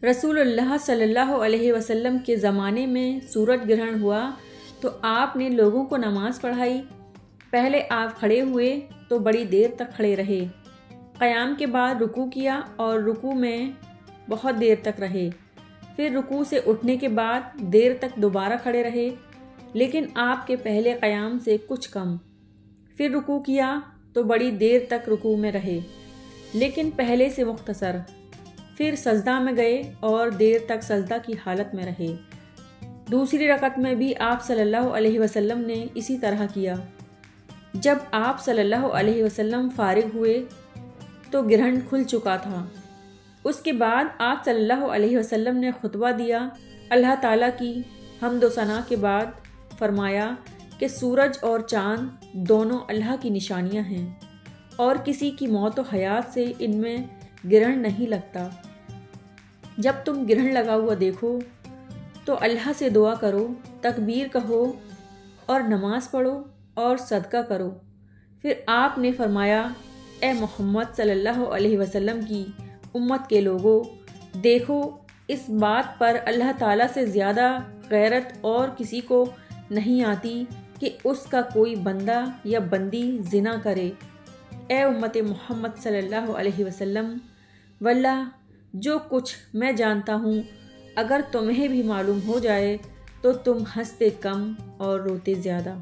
رسول اللہ صلی اللہ علیہ وسلم کے زمانے میں سورج گرہن ہوا تو آپ نے لوگوں کو نماز پڑھائی۔ پہلے آپ کھڑے ہوئے تو بڑی دیر تک کھڑے رہے، قیام کے بعد رکوع کیا اور رکوع میں بہت دیر تک رہے، پھر رکوع سے اٹھنے کے بعد دیر تک دوبارہ کھڑے رہے، لیکن آپ کے پہلے قیام سے کچھ کم، پھر رکوع کیا تو بڑی دیر تک رکوع میں رہے، لیکن پہلے سے مختصر، پھر سجدہ میں گئے اور دیر تک سجدہ کی حالت میں رہے۔ دوسری رکعت میں بھی آپ صلی اللہ علیہ وسلم نے اسی طرح کیا۔ جب آپ صلی اللہ علیہ وسلم فارغ ہوئے تو گرہن کھل چکا تھا۔ اس کے بعد آپ صلی اللہ علیہ وسلم نے خطبہ دیا، اللہ تعالیٰ کی حمد و ثنا کے بعد فرمایا کہ سورج اور چاند دونوں اللہ کی نشانیاں ہیں اور کسی کی موت و حیات سے ان میں گرہن نہیں لگتا۔ جب تم گرہن لگا ہوا دیکھو تو اللہ سے دعا کرو، تکبیر کہو اور نماز پڑھو اور صدقہ کرو۔ پھر آپ نے فرمایا، اے محمد صلی اللہ علیہ وسلم کی امت کے لوگوں، دیکھو اس بات پر اللہ تعالیٰ سے زیادہ غیرت اور کسی کو نہیں آتی کہ اس کا کوئی بندہ یا بندی زنا کرے۔ اے امت محمد صلی اللہ علیہ وسلم، واللہ جو کچھ میں جانتا ہوں اگر تمہیں بھی معلوم ہو جائے تو تم ہنستے کم اور روتے زیادہ۔